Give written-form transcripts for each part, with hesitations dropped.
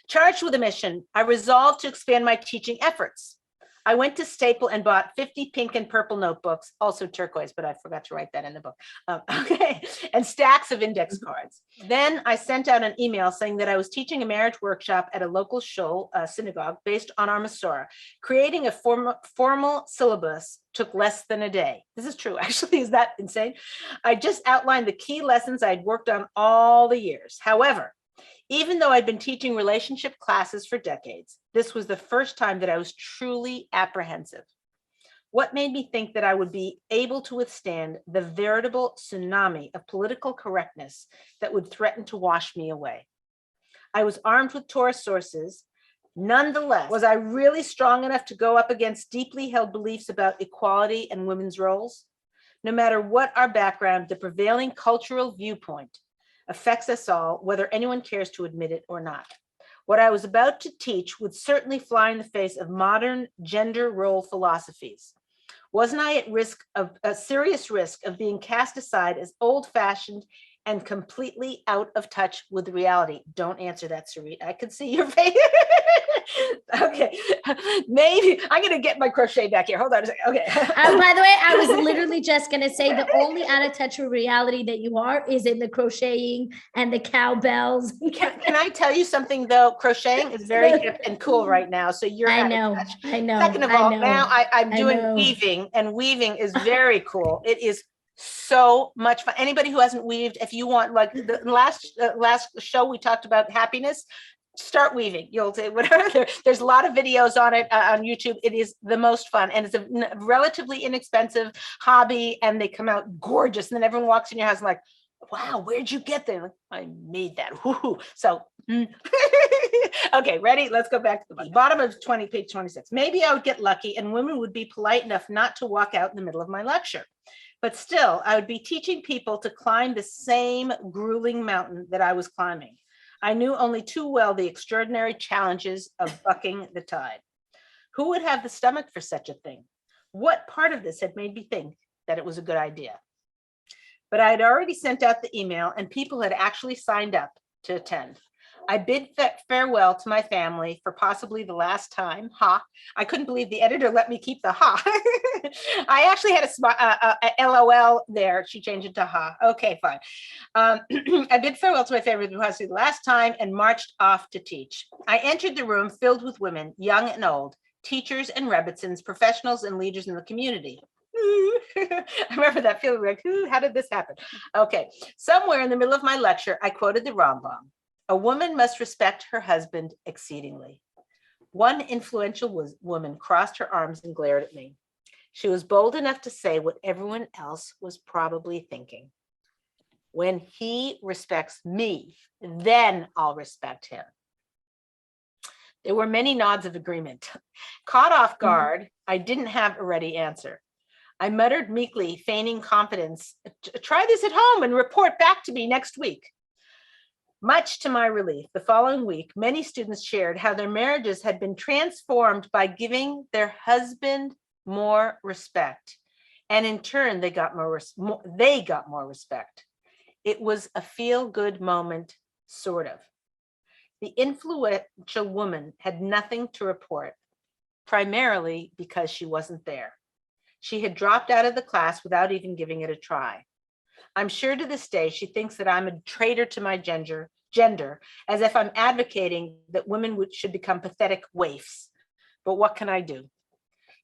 Charged with a mission, I resolved to expand my teaching efforts. I went to Staple and bought 50 pink and purple notebooks, also turquoise, but I forgot to write that in the book. Okay, and stacks of index cards. Then I sent out an email saying that I was teaching a marriage workshop at a local shul synagogue based on our Masorah. Creating a formal syllabus took less than a day. This is true, actually. Is that insane? I just outlined the key lessons I'd worked on all the years. However, even though I'd been teaching relationship classes for decades, this was the first time that I was truly apprehensive. What made me think that I would be able to withstand the veritable tsunami of political correctness that would threaten to wash me away? I was armed with Torah sources. Nonetheless, was I really strong enough to go up against deeply held beliefs about equality and women's roles? No matter what our background, the prevailing cultural viewpoint affects us all, whether anyone cares to admit it or not. What I was about to teach would certainly fly in the face of modern gender role philosophies. Wasn't I at risk of a serious risk of being cast aside as old-fashioned and completely out of touch with reality? Don't answer that, Sarit. I could see your face. Okay, maybe I'm gonna get my crochet back here. Hold on a second. Okay. By the way, I was literally just gonna say the only out of touch with reality that you are is in the crocheting and the cowbells. Can I tell you something though? Crocheting is very hip and cool right now. So you're I out know, of touch. I know. Second of all, I know, now I'm doing know. weaving, and weaving is very cool. It is so much fun. Anybody who hasn't weaved, if you want, like the last show we talked about happiness, start weaving. You'll say whatever. There's a lot of videos on it on YouTube. It is the most fun, and it's a relatively inexpensive hobby, and they come out gorgeous. And then everyone walks in your house and like, wow, where'd you get them? Like, I made that. Woo-hoo. So, okay, ready? Let's go back to the bottom of page 26. Maybe I would get lucky and women would be polite enough not to walk out in the middle of my lecture. But still, I would be teaching people to climb the same grueling mountain that I was climbing. I knew only too well the extraordinary challenges of bucking the tide. Who would have the stomach for such a thing? What part of this had made me think that it was a good idea? But I had already sent out the email and people had actually signed up to attend. I bid farewell to my family for possibly the last time. Ha! I couldn't believe the editor let me keep the ha. I actually had a LOL there. She changed it to ha. Okay, fine. I bid farewell to my family for possibly the last time and marched off to teach. I entered the room filled with women, young and old, teachers and rebbitzins, professionals and leaders in the community. I remember that feeling like, how did this happen? Okay, somewhere in the middle of my lecture, I quoted the Rambam. A woman must respect her husband exceedingly. One influential woman crossed her arms and glared at me. She was bold enough to say what everyone else was probably thinking. When he respects me, then I'll respect him. There were many nods of agreement. Caught off guard, I didn't have a ready answer. I muttered meekly, feigning confidence, try this at home and report back to me next week. Much to my relief, the following week, many students shared how their marriages had been transformed by giving their husband more respect. And in turn, they got more respect. It was a feel-good moment, sort of. The influential woman had nothing to report, primarily because she wasn't there. She had dropped out of the class without even giving it a try. I'm sure to this day, she thinks that I'm a traitor to my gender, as if I'm advocating that women should become pathetic waifs. But what can I do?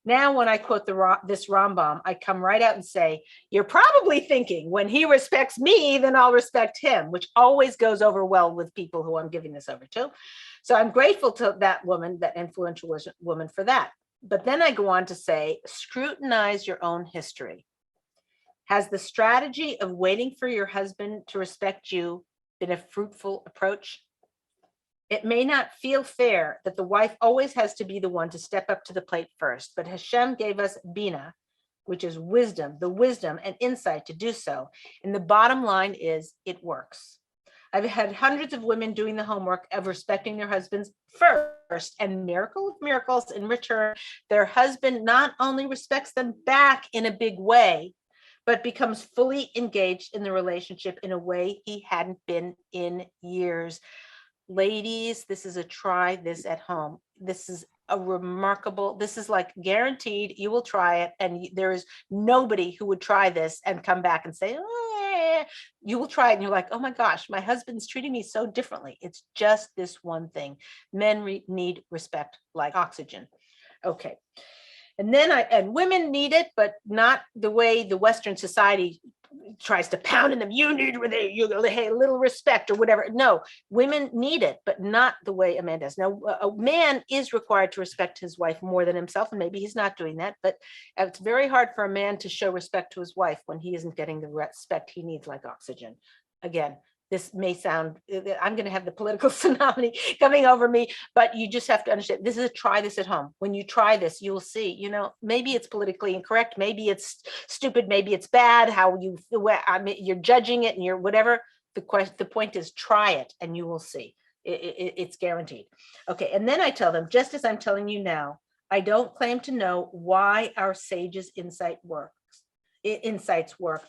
Now, when I quote this Rambam, I come right out and say, you're probably thinking, when he respects me, then I'll respect him, which always goes over well with people who I'm giving this over to. So I'm grateful to that woman, that influential woman, for that. But then I go on to say, scrutinize your own history. Has the strategy of waiting for your husband to respect you been a fruitful approach? It may not feel fair that the wife always has to be the one to step up to the plate first, but Hashem gave us Bina, which is wisdom, the wisdom and insight to do so. And the bottom line is it works. I've had hundreds of women doing the homework of respecting their husbands first, and miracle of miracles, in return, their husband not only respects them back in a big way, but becomes fully engaged in the relationship in a way he hadn't been in years. ladies, this is a try this at home. This is a remarkable, this is like guaranteed you will try it. And there is nobody who would try this and come back and say, you will try it. And you're like, oh my gosh, my husband's treating me so differently. It's just this one thing. Men need respect like oxygen. Okay. And women need it, but not the way the Western society tries to pound in them. You need hey, a little respect or whatever. No, women need it, but not the way a man does. Now, a man is required to respect his wife more than himself, and maybe he's not doing that, but it's very hard for a man to show respect to his wife when he isn't getting the respect he needs like oxygen. Again, this may sound, I'm going to have the political tsunami coming over me, but you just have to understand, this is a try this at home. When you try this, you will see, maybe it's politically incorrect, maybe it's stupid, maybe it's bad, you're judging it and you're whatever. The point is try it and you will see. It's guaranteed. Okay, and then I tell them, just as I'm telling you now, I don't claim to know why our sages' insights work.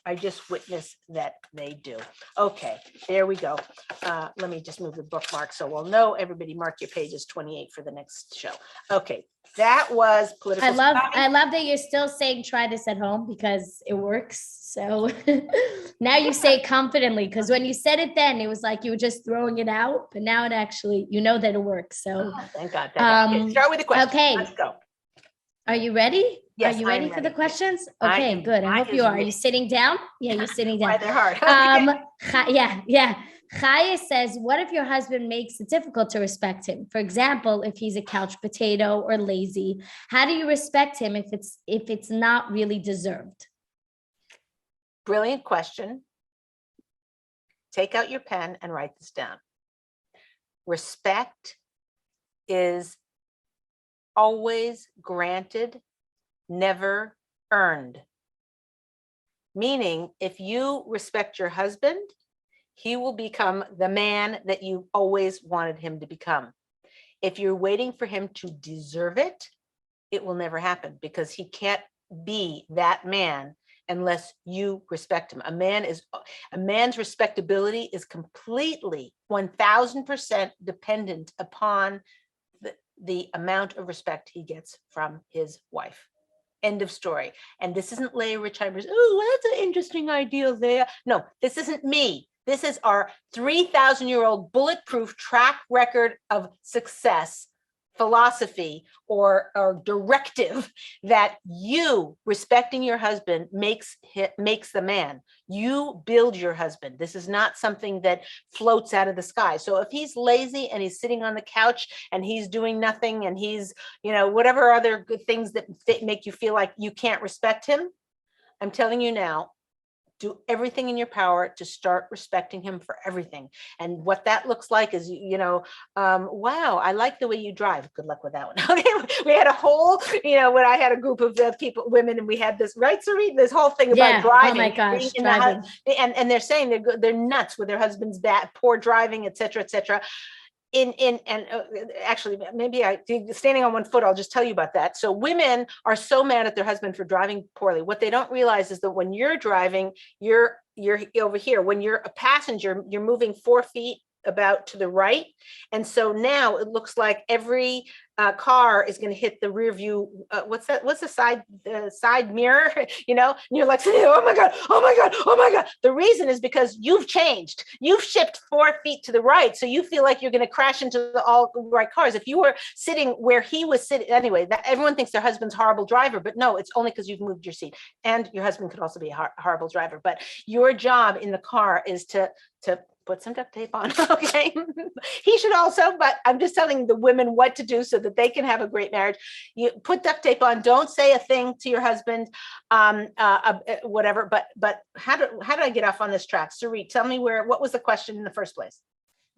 I just witness that they do. Okay, there we go. Let me just move the bookmark so we'll know. Everybody mark your pages 28 for the next show. Okay, that was political. I love that you're still saying try this at home because it works. So now you say it confidently, because when you said it then, it was like you were just throwing it out, but now it actually, that it works. So thank God. Okay, start with the question. Okay. Let's go. Are you ready? Yes, are you ready for the questions? I Okay, am. good. I hope you are. Are ready. you sitting down? Yeah, you're sitting down. Why they're hard. Yeah. Chaya says, what if your husband makes it difficult to respect him? For example, if he's a couch potato or lazy, how do you respect him if it's not really deserved? Brilliant question. Take out your pen and write this down. Respect is always granted, never earned. Meaning, if you respect your husband, he will become the man that you always wanted him to become. If you're waiting for him to deserve it, it will never happen, because he can't be that man unless you respect him. A man's respectability is completely 1000% dependent upon the amount of respect he gets from his wife. End of story. And this isn't Leah Richeimer's, oh, that's an interesting idea there. No, this isn't me. This is our 3,000-year-old bulletproof track record of success, philosophy, or directive that you respecting your husband makes the man. You build your husband. This is not something that floats out of the sky. So if he's lazy and he's sitting on the couch and he's doing nothing and he's, whatever other good things that make you feel like you can't respect him, I'm telling you now, do everything in your power to start respecting him for everything. And what that looks like is, wow, I like the way you drive. Good luck with that one. Okay, we had a whole, when I had a group of women, and we had this, right, Sarita, this whole thing about driving. Oh my gosh, driving. And they're saying they're nuts with their husband's poor driving, et cetera, et cetera. Actually, maybe standing on one foot, I'll just tell you about that. So women are so mad at their husband for driving poorly. What they don't realize is that when you're driving, you're over here. When you're a passenger, you're moving 4 feet about to the right. And so now it looks like every car is going to hit the rear view. What's that? What's the side mirror? And you're like, oh my God, oh my God, oh my God. The reason is because you've changed. You've shifted 4 feet to the right. So you feel like you're going to crash into all right cars. If you were sitting where he was sitting, anyway, everyone thinks their husband's a horrible driver, but no, it's only because you've moved your seat. And your husband could also be a horrible driver. But your job in the car is to put some duct tape on, okay? He should also, but I'm just telling the women what to do so that they can have a great marriage. You put duct tape on, don't say a thing to your husband, whatever, but how did I get off on this track? Sarit, tell me what was the question in the first place?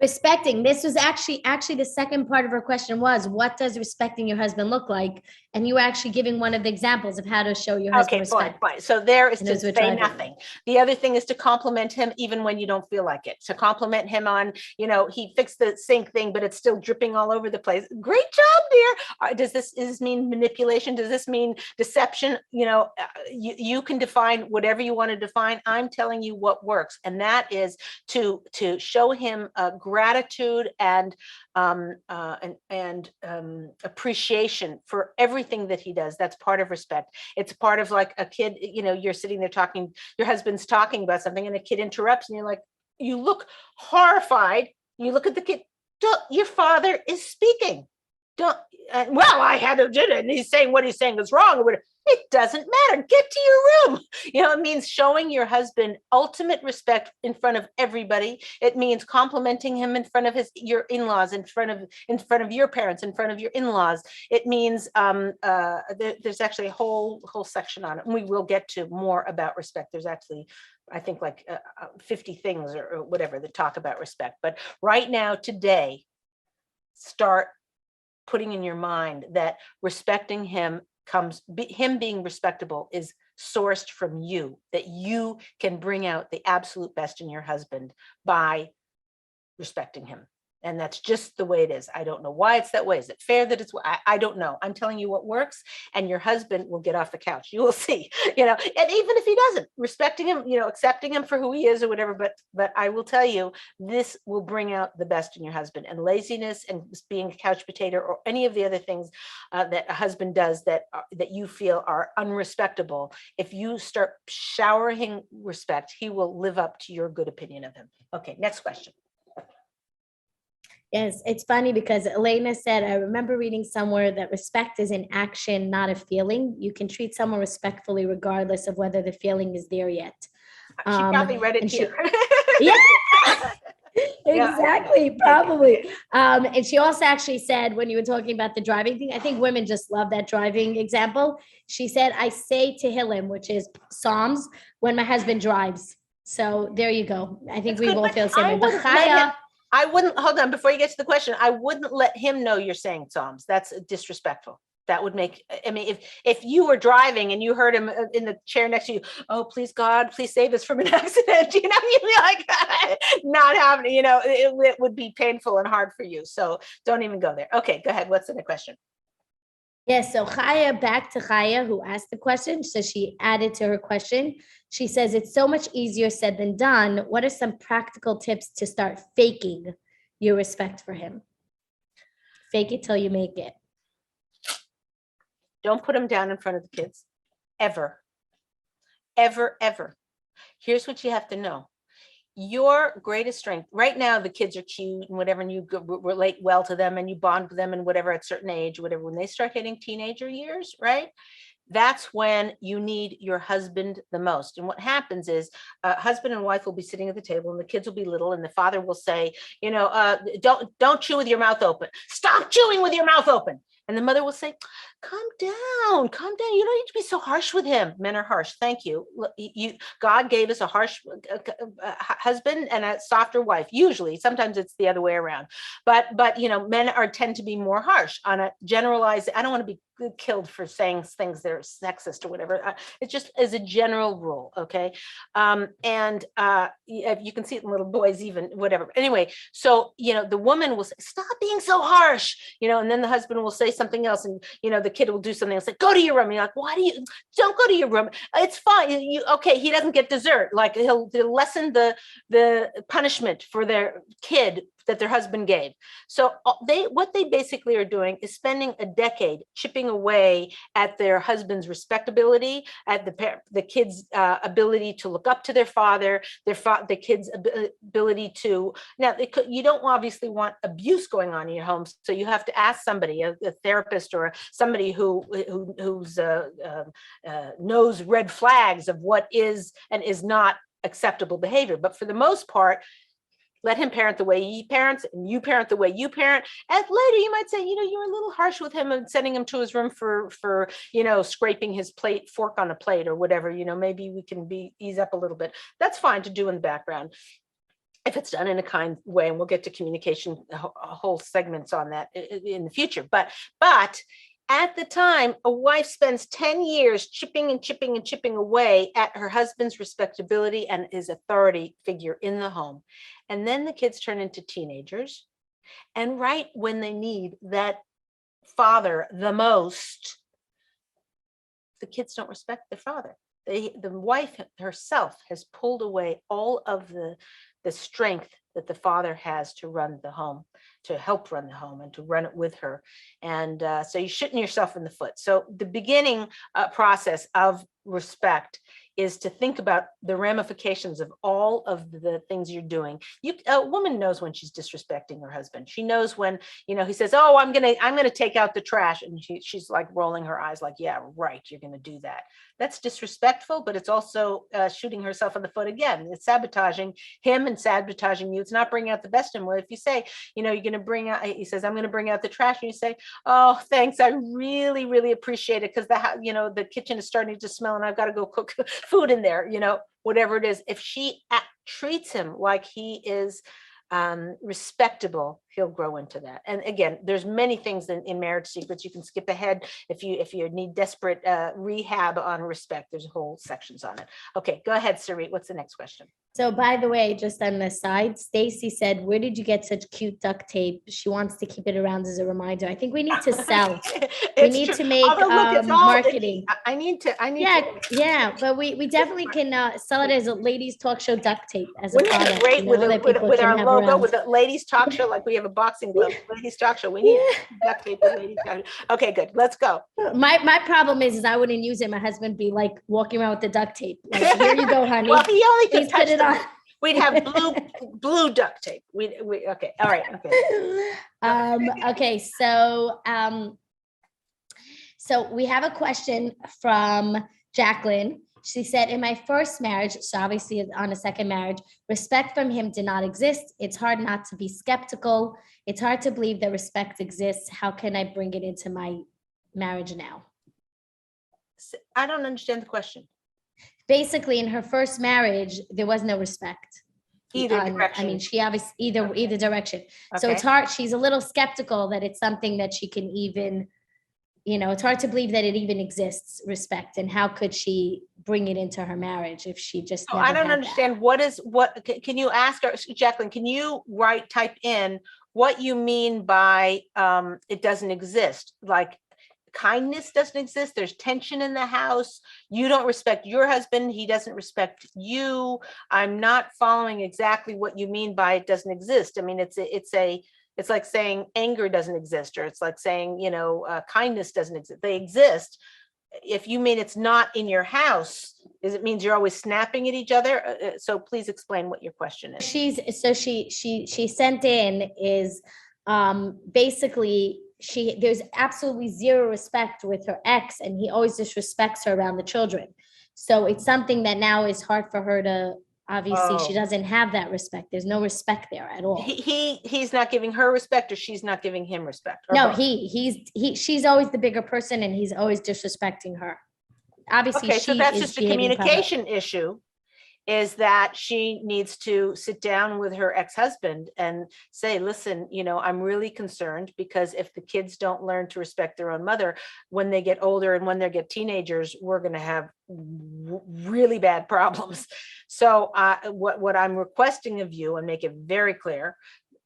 Respecting. This was actually the second part of her question was, what does respecting your husband look like? And you were actually giving one of the examples of how to show your husband respect. Fine. So there is to say nothing. The other thing is to compliment him even when you don't feel like it. To compliment him on, he fixed the sink thing, but it's still dripping all over the place. Great job, dear. Does this mean manipulation? Does this mean deception? You can define whatever you want to define. I'm telling you what works. And that is to show him gratitude and appreciation for everything that he does. That's part of respect. It's part of like a kid, you're sitting there talking, your husband's talking about something and a kid interrupts and you're like, you look horrified. You look at the kid, your father is speaking. Well, I had to do it, and he's saying what he's saying is wrong. It doesn't matter. Get to your room. It means showing your husband ultimate respect in front of everybody. It means complimenting him in front of your in-laws, in front of your parents, in front of your in-laws. It means there's actually a whole section on it, and we will get to more about respect. There's actually, I think, like 50 things or whatever that talk about respect. But right now, today, start putting in your mind that respecting him him being respectable is sourced from you, that you can bring out the absolute best in your husband by respecting him. And that's just the way it is. I don't know why it's that way. Is it fair that it's, I don't know. I'm telling you what works, and your husband will get off the couch. You will see, and even if he doesn't, respecting him, accepting him for who he is or whatever, but I will tell you, this will bring out the best in your husband. And laziness and being a couch potato or any of the other things that a husband does that you feel are unrespectable, if you start showering respect, he will live up to your good opinion of him. Okay, next question. Yes, it's funny because Elena said, I remember reading somewhere that respect is an action, not a feeling. You can treat someone respectfully regardless of whether the feeling is there yet. She probably read it here. Yeah, exactly, probably. And she also actually said, when you were talking about the driving thing, I think women just love that driving example. She said, I say Tehillim, which is Psalms, when my husband drives. So there you go. I think we both feel the same way. But Chaya, I wouldn't, hold on, before you get to the question, I wouldn't let him know you're saying Psalms. That's disrespectful. That would make, if you were driving and you heard him in the chair next to you, oh, please God, please save us from an accident, you'd be like, not having, it would be painful and hard for you. So don't even go there. Okay, go ahead. What's the next question? Yes, so Chaya, back to Chaya, who asked the question. So she added to her question. She says, it's so much easier said than done. What are some practical tips to start faking your respect for him? Fake it till you make it. Don't put him down in front of the kids, ever, ever, ever. Here's what you have to know. Your greatest strength right now, the kids are cute and whatever, and you relate well to them and you bond with them and whatever at a certain age, whatever, when they start hitting teenager years, right? That's when you need your husband the most. And what happens is husband and wife will be sitting at the table and the kids will be little and the father will say, don't chew with your mouth open. Stop chewing with your mouth open. And the mother will say, calm down, calm down. You don't need to be so harsh with him. Men are harsh. Thank you. God gave us a harsh husband and a softer wife. Usually, sometimes it's the other way around. But men tend to be more harsh on a generalized. I don't want to be killed for saying things that are sexist or whatever. It's just as a general rule. Okay. And you can see it in little boys, even whatever. Anyway, so, the woman will say, stop being so harsh, and then the husband will say something else. And, the kid will do something else like, go to your room. You're like, don't go to your room. It's fine. Okay. He doesn't get dessert. Like he'll lessen the punishment for their kid that their husband gave. So what they basically are doing is spending a decade chipping away at their husband's respectability, at the kids' ability to look up to their father, the kids' ability to. Now, you don't obviously want abuse going on in your home, so you have to ask somebody, a therapist or somebody who's knows red flags of what is and is not acceptable behavior. But for the most part, let him parent the way he parents and you parent the way you parent. And later you might say, you were a little harsh with him and sending him to his room for scraping his fork on the plate or whatever, maybe we can ease up a little bit. That's fine to do in the background if it's done in a kind way. And we'll get to communication, whole segments on that in the future. But at the time, a wife spends 10 years chipping and chipping and chipping away at her husband's respectability and his authority figure in the home. And then the kids turn into teenagers. And right when they need that father the most, the kids don't respect their father. The wife herself has pulled away all of the the strength that the father has to run the home, to help run the home and to run it with her. And so you're shooting yourself in the foot. So the beginning process of respect is to think about the ramifications of all of the things you're doing. A woman knows when she's disrespecting her husband. She knows when, he says, "Oh, I'm gonna take out the trash," and she's like rolling her eyes, like, "Yeah, right, you're gonna do that." That's disrespectful, but it's also shooting herself in the foot again. It's sabotaging him and sabotaging you. It's not bringing out the best in him. If you say, you're gonna bring out, he says, "I'm gonna bring out the trash," and you say, "Oh, thanks, I really, really appreciate it, because the kitchen is starting to smell and I've got to go cook food in there," whatever it is. If she treats him like he is respectable, he'll grow into that. And again, there's many things in Marriage Secrets. You can skip ahead if you need desperate rehab on respect. There's whole sections on it. Okay, go ahead, Sarit. What's the next question? So by the way, just on the side, Stacy said, "Where did you get such cute duct tape?" She wants to keep it around as a reminder. I think we need to sell. We need to make marketing. I need to. Yeah. But we definitely can sell it as a Ladies Talk Show duct tape as a product. Great with our logo, with the Ladies Talk Show, like we have a boxing glove. Ladies Talk Show. We need duct tape with Ladies Talk Show. Okay, good. Let's go. My problem is I wouldn't use it. My husband would be like walking around with the duct tape. Like, "Here you go, honey." Well, he only could Please put it on. We'd have blue duct tape. We okay. All right. Okay. Okay. So we have a question from Jacqueline. She said, "In my first marriage," so obviously on a second marriage, "respect from him did not exist. It's hard not to be skeptical. It's hard to believe that respect exists. How can I bring it into my marriage now?" I don't understand the question. Basically, in her first marriage, there was no respect. Either direction. I mean, she obviously either direction. Okay. So it's hard. She's a little skeptical that it's something that she can even, it's hard to believe that it even exists, respect. And how could she bring it into her marriage if she just never I don't understand. That? Can you ask her, Jacqueline, can you type in what you mean by it doesn't exist? Like, kindness doesn't exist. There's tension in the house. You don't respect your husband. He doesn't respect you. I'm not following exactly what you mean by it doesn't exist. I mean, it's like saying anger doesn't exist, or it's like saying, kindness doesn't exist. They exist. If you mean it's not in your house, does it mean you're always snapping at each other? So please explain what your question is. She sent in is basically, there's absolutely zero respect with her ex, and he always disrespects her around the children. So it's something that now is hard for her to, obviously she doesn't have that respect. There's no respect there at all. He's not giving her respect, or she's not giving him respect? No, she's always the bigger person, and he's always disrespecting her. Obviously, okay, so that's just a communication issue. Is that she needs to sit down with her ex-husband and say, "Listen, I'm really concerned, because if the kids don't learn to respect their own mother, when they get older and when they get teenagers, we're going to have really bad problems." So what I'm requesting of you, and make it very clear,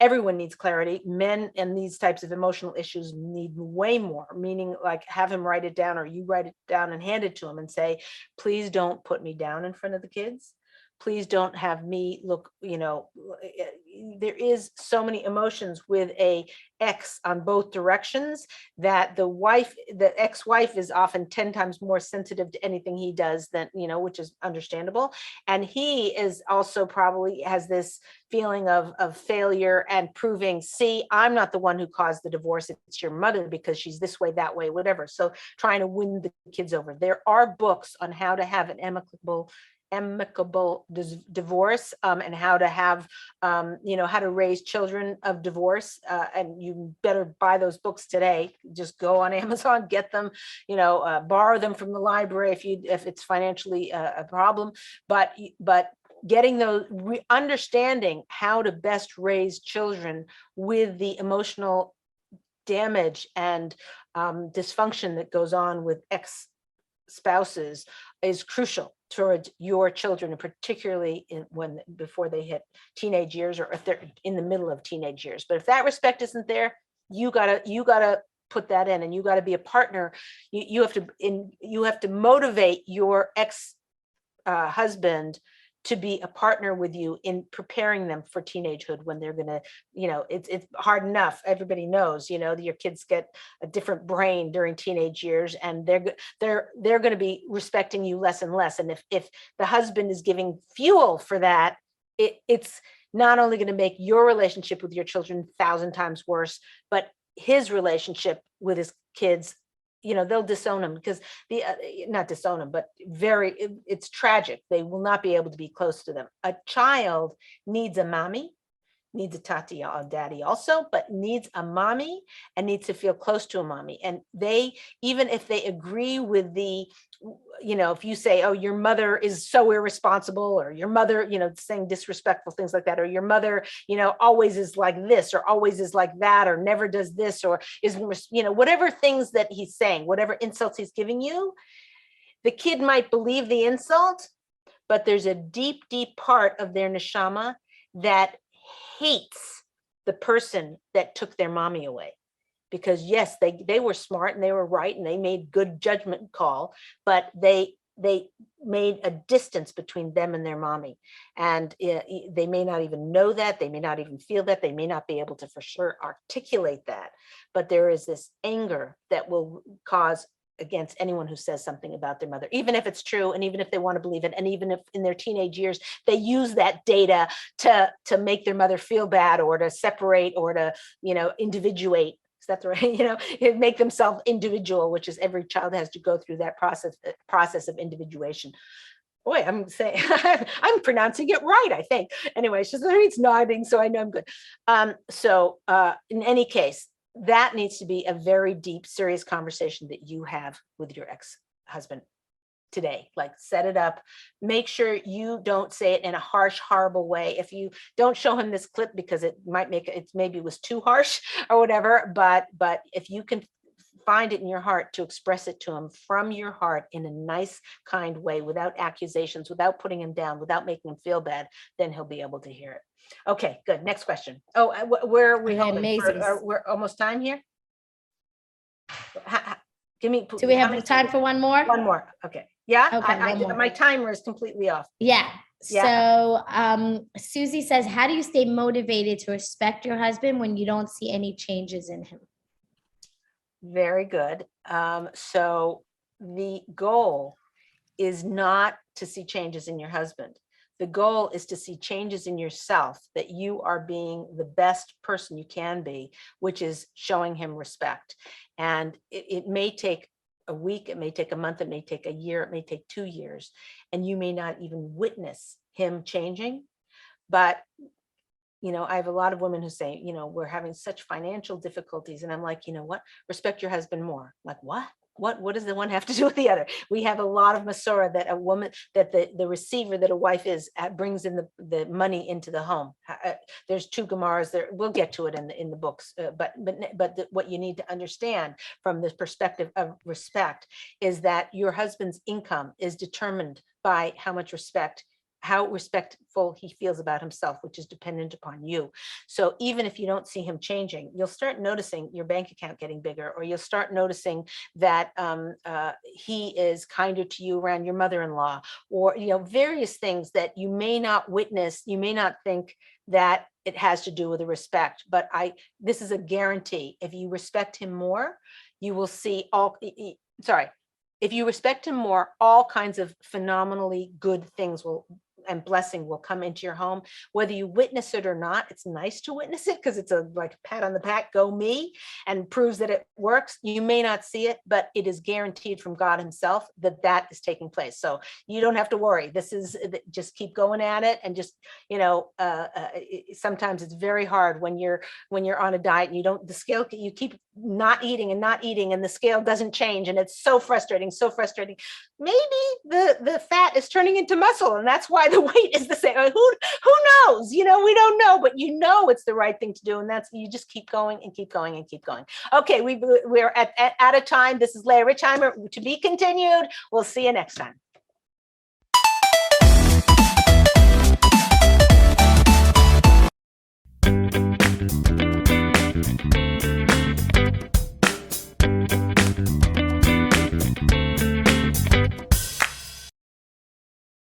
everyone needs clarity. Men and these types of emotional issues need way more, meaning like have him write it down, or you write it down and hand it to him and say, "Please don't put me down in front of the kids. Please don't have me look," there is so many emotions with a ex on both directions, that the ex-wife is often 10 times more sensitive to anything he does than, which is understandable. And he is also probably has this feeling of failure and proving, "See, I'm not the one who caused the divorce. It's your mother, because she's this way, that way, whatever." So trying to win the kids over. There are books on how to have an amicable divorce, and how to have how to raise children of divorce, and you better buy those books today. Just go on Amazon, get them, borrow them from the library if it's financially a problem, but getting those, understanding how to best raise children with the emotional damage and dysfunction that goes on with ex-spouses is crucial towards your children, and particularly before they hit teenage years, or if they're in the middle of teenage years. But if that respect isn't there, you gotta put that in, and you gotta be a partner. You have to motivate your ex husband to be a partner with you in preparing them for teenagehood when they're going to, it's hard enough. Everybody knows, your kids get a different brain during teenage years, and they're going to be respecting you less and less. And if the husband is giving fuel for that, it's not only going to make your relationship with your children 1,000 times worse, but his relationship with his kids, they'll disown him, because not disown him, but it's tragic. They will not be able to be close to them. A child needs a mommy, needs a tati or daddy also, but needs a mommy and needs to feel close to a mommy. And even if they agree with if you say, oh, your mother is so irresponsible, or your mother, saying disrespectful things like that, or your mother, always is like this, or always is like that, or never does this, or is, whatever things that he's saying, whatever insults he's giving you, the kid might believe the insult, but there's a deep, deep part of their neshama that hates the person that took their mommy away. Because yes, they were smart and they were right and they made good judgment call, but they made a distance between them and their mommy. And they may not even know that, they may not even feel that, they may not be able to for sure articulate that, but there is this anger that will cause against anyone who says something about their mother, even if it's true, and even if they want to believe it, and even if in their teenage years they use that data to make their mother feel bad, or to separate, or to individuate. Is that the right? Make themselves individual, which is every child has to go through that process of individuation. Boy, I'm saying I'm pronouncing it right, I think. Anyway, she's nodding, so I know I'm good. So in any case, that needs to be a very deep, serious conversation that you have with your ex-husband today. Like, set it up, make sure you don't say it in a harsh, horrible way. If you don't show him this clip, because it might maybe it was too harsh or whatever, but if you can find it in your heart to express it to him from your heart in a nice, kind way, without accusations, without putting him down, without making him feel bad, then he'll be able to hear it. Okay, good. Next question. Oh, where are we? Amazing. We're almost time here. Give me. Do we have time for one more? One more. Okay. Yeah. Okay. My timer is completely off. Yeah. Yeah. So Susie says, how do you stay motivated to respect your husband when you don't see any changes in him? Very good. So the goal is not to see changes in your husband. The goal is to see changes in yourself, that you are being the best person you can be, which is showing him respect. And it may take a week, it may take a month, it may take a year, it may take 2 years, and you may not even witness him changing. But I have a lot of women who say, we're having such financial difficulties. And I'm like, you know what? Respect your husband more. Like, what does the one have to do with the other? We have a lot of Masorah that a woman, that the receiver that a wife is brings in the money into the home. There's 2 Gemaras there. We'll get to it in the books. But what you need to understand from this perspective of respect is that your husband's income is determined by how respectful he feels about himself, which is dependent upon you. So even if you don't see him changing, you'll start noticing your bank account getting bigger, or you'll start noticing that he is kinder to you around your mother-in-law, or various things that you may not witness. You may not think that it has to do with the respect, but this is a guarantee. If you respect him more, you will see if you respect him more, all kinds of phenomenally good things and blessing will come into your home, whether you witness it or not. It's nice to witness it, because it's like a pat on the back, go me, and proves that it works. You may not see it, but it is guaranteed from God himself that is taking place. So you don't have to worry. Just keep going at it. And just, sometimes it's very hard when you're on a diet and you keep not eating, and the scale doesn't change. And it's so frustrating. Maybe the fat is turning into muscle, and that's why the weight is the same. Who knows? We don't know, but it's the right thing to do. And you just keep going and keep going and keep going. Okay, we're out of time. This is Leah Richeimer. To be continued. We'll see you next time.